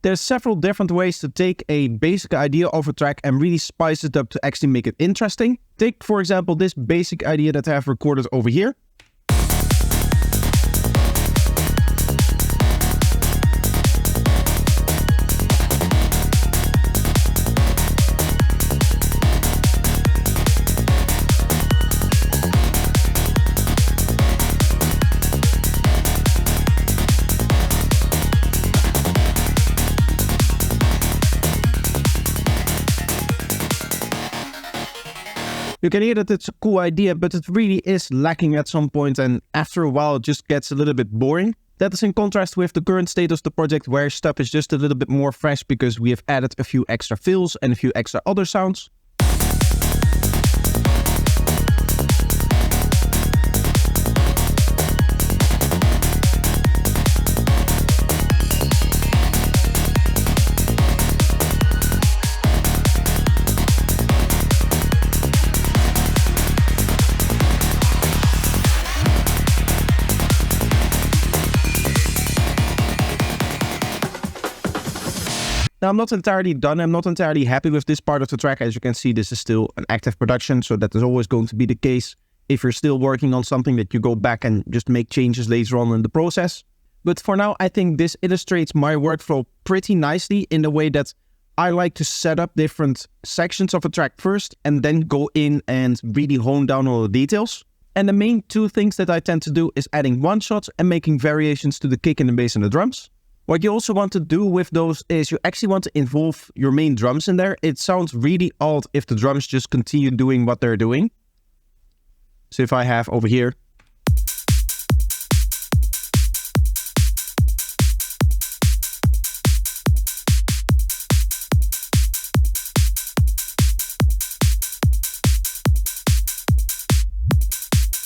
There's several different ways to take a basic idea of a track and really spice it up to actually make it interesting. Take, for example, this basic idea that I have recorded over here. You can hear that it's a cool idea, but it really is lacking at some point, and after a while it just gets a little bit boring. That is in contrast with the current state of the project, where stuff is just a little bit more fresh because we have added a few extra fills and a few extra other sounds. Now, I'm not entirely done. I'm not entirely happy with this part of the track. As you can see, this is still an active production, so that is always going to be the case. If you're still working on something, that you go back and just make changes later on in the process. But for now, I think this illustrates my workflow pretty nicely in the way that I like to set up different sections of a track first and then go in and really hone down on the details. And the main two things that I tend to do is adding one-shots and making variations to the kick and the bass and the drums. What you also want to do with those is you actually want to involve your main drums in there. It sounds really odd if the drums just continue doing what they're doing. So if I have over here,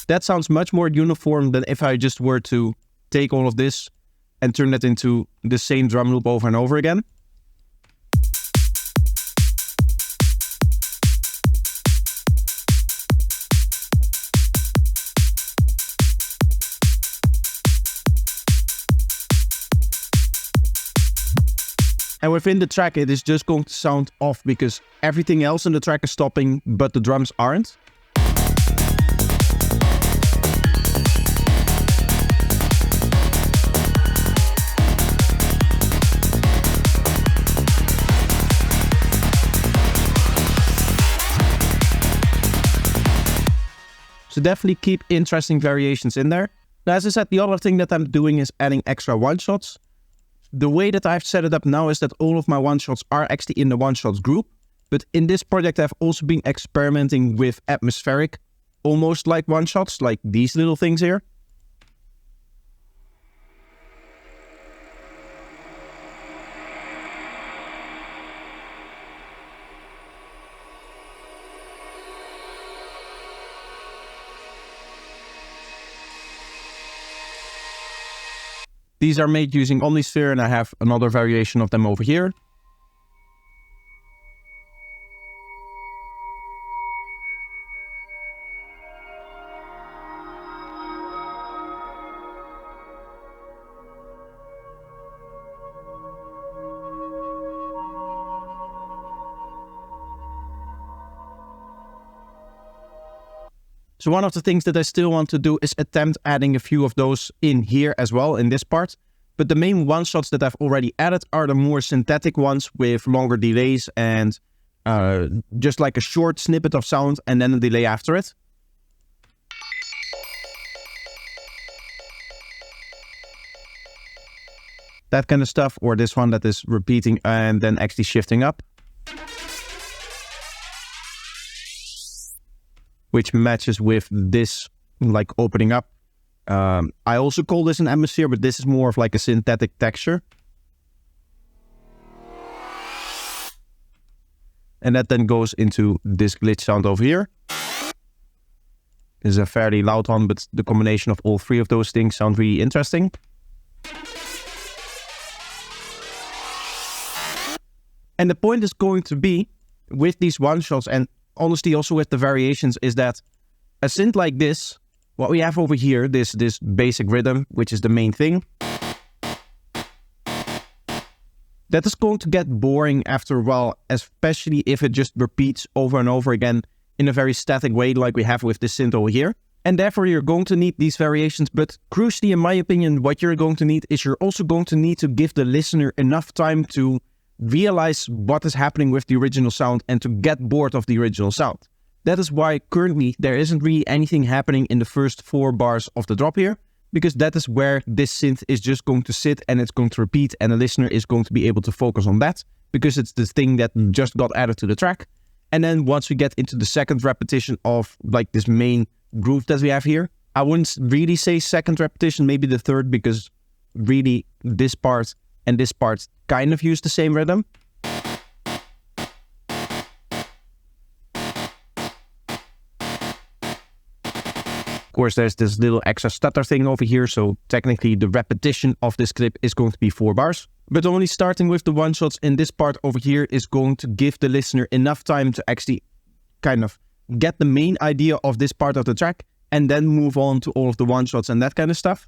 that sounds much more uniform than if I just were to take all of this and turn that into the same drum loop over and over again. And within the track, it is just going to sound off because everything else in the track is stopping, but the drums aren't. So definitely keep interesting variations in there. Now, as I said, the other thing that I'm doing is adding extra one-shots. The way that I've set it up now is that all of my one-shots are actually in the one-shots group. But in this project, I've also been experimenting with atmospheric, almost like one-shots, like these little things here. These are made using Omnisphere, and I have another variation of them over here. So one of the things that I still want to do is attempt adding a few of those in here as well, in this part. But the main one-shots that I've already added are the more synthetic ones with longer delays and just like a short snippet of sound and then a delay after it. That kind of stuff, or this one that is repeating and then actually shifting up, which matches with this, like opening up. I also call this an atmosphere, but this is more of like a synthetic texture. And that then goes into this glitch sound over here. This is a fairly loud one, but the combination of all three of those things sound really interesting. And the point is going to be, with these one-shots, and honestly also with the variations, is that a synth like this, what we have over here, this basic rhythm, which is the main thing, That is going to get boring after a while, especially if it just repeats over and over again in a very static way like we have with this synth over here. And therefore you're going to need these variations, but crucially in my opinion, what you're going to need is you're also going to need to give the listener enough time to realize what is happening with the original sound and to get bored of the original sound. That is why currently there isn't really anything happening in the first 4 bars of the drop here, because that is where this synth is just going to sit and it's going to repeat, and the listener is going to be able to focus on that because it's the thing that just got added to the track. And then once we get into the second repetition of like this main groove that we have here, I wouldn't really say second repetition, maybe the third, because really this part and this part kind of use the same rhythm. Of course, there's this little extra stutter thing over here, so technically the repetition of this clip is going to be 4 bars. But only starting with the one shots in this part over here is going to give the listener enough time to actually kind of get the main idea of this part of the track and then move on to all of the one shots and that kind of stuff.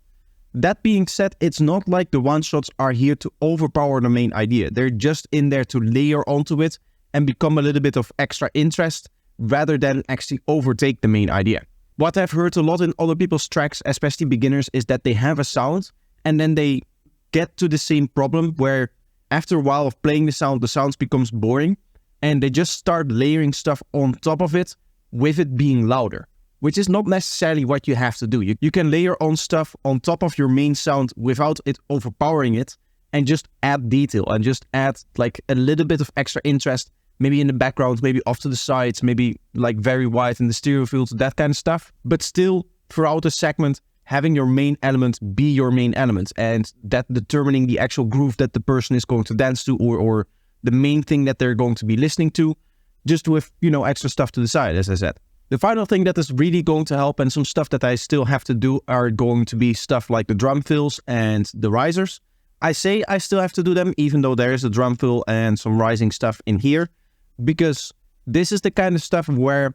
That being said, it's not like the one shots are here to overpower the main idea. They're just in there to layer onto it and become a little bit of extra interest rather than actually overtake the main idea. What I've heard a lot in other people's tracks, especially beginners, is that they have a sound and then they get to the same problem where after a while of playing the sound becomes boring and they just start layering stuff on top of it with it being louder, which is not necessarily what you have to do. You can layer on stuff on top of your main sound without it overpowering it and just add detail and just add like a little bit of extra interest, maybe in the background, maybe off to the sides, maybe like very wide in the stereo fields, that kind of stuff. But still, throughout the segment, having your main element be your main element and that determining the actual groove that the person is going to dance to or the main thing that they're going to be listening to, just with, extra stuff to the side, as I said. The final thing that is really going to help, and some stuff that I still have to do, are going to be stuff like the drum fills and the risers. I say I still have to do them, even though there is a drum fill and some rising stuff in here, because this is the kind of stuff where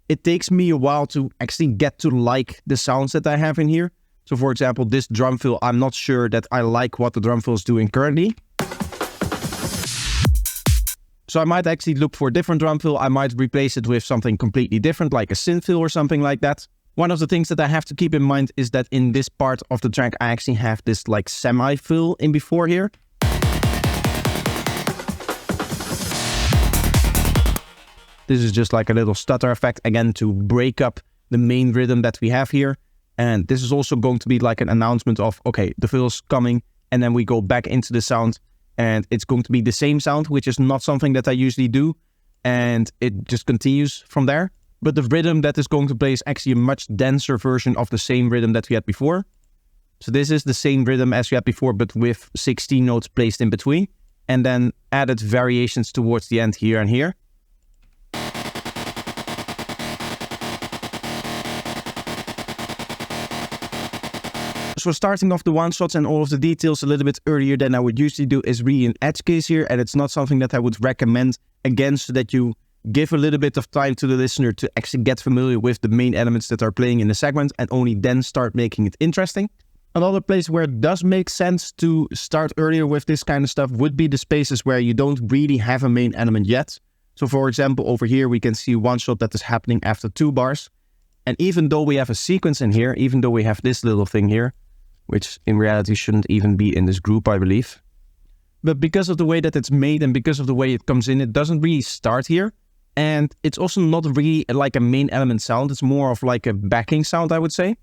it takes me a while to actually get to like the sounds that I have in here. So for example, this drum fill, I'm not sure that I like what the drum fill is doing currently. So I might actually look for a different drum fill. I might replace it with something completely different, like a synth fill or something like that. One of the things that I have to keep in mind is that in this part of the track, I actually have this like semi-fill in before here. This is just like a little stutter effect, again, to break up the main rhythm that we have here. And this is also going to be like an announcement of, okay, the fill's coming, and then we go back into the sound. And it's going to be the same sound, which is not something that I usually do. And it just continues from there. But the rhythm that is going to play is actually a much denser version of the same rhythm that we had before. So this is the same rhythm as we had before, but with 16 notes placed in between. And then added variations towards the end here and here. So starting off the one shots and all of the details a little bit earlier than I would usually do is really an edge case here, and it's not something that I would recommend, again, so that you give a little bit of time to the listener to actually get familiar with the main elements that are playing in the segment and only then start making it interesting. Another place where it does make sense to start earlier with this kind of stuff would be the spaces where you don't really have a main element yet. So for example, over here we can see one shot that is happening after 2 bars. And even though we have a sequence in here, even though we have this little thing here, which in reality shouldn't even be in this group, I believe. But because of the way that it's made and because of the way it comes in, it doesn't really start here. And it's also not really like a main element sound. It's more of like a backing sound, I would say.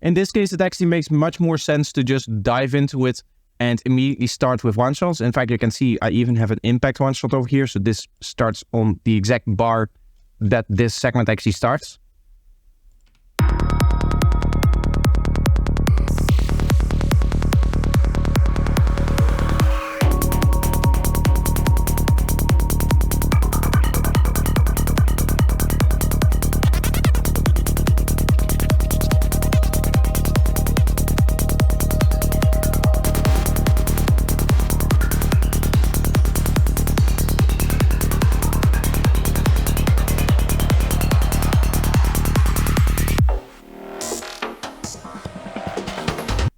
In this case, it actually makes much more sense to just dive into it and immediately start with one shots. In fact, you can see I even have an impact one shot over here. So this starts on the exact bar that this segment actually starts.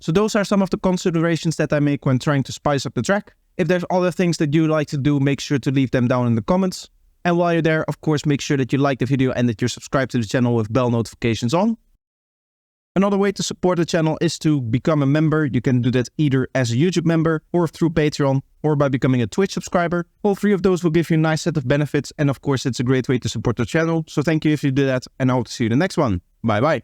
So those are some of the considerations that I make when trying to spice up the track. If there's other things that you like to do, make sure to leave them down in the comments. And while you're there, of course, make sure that you like the video and that you're subscribed to the channel with bell notifications on. Another way to support the channel is to become a member. You can do that either as a YouTube member or through Patreon or by becoming a Twitch subscriber. All three of those will give you a nice set of benefits. And of course, it's a great way to support the channel. So thank you if you do that, and I hope to see you in the next one. Bye bye.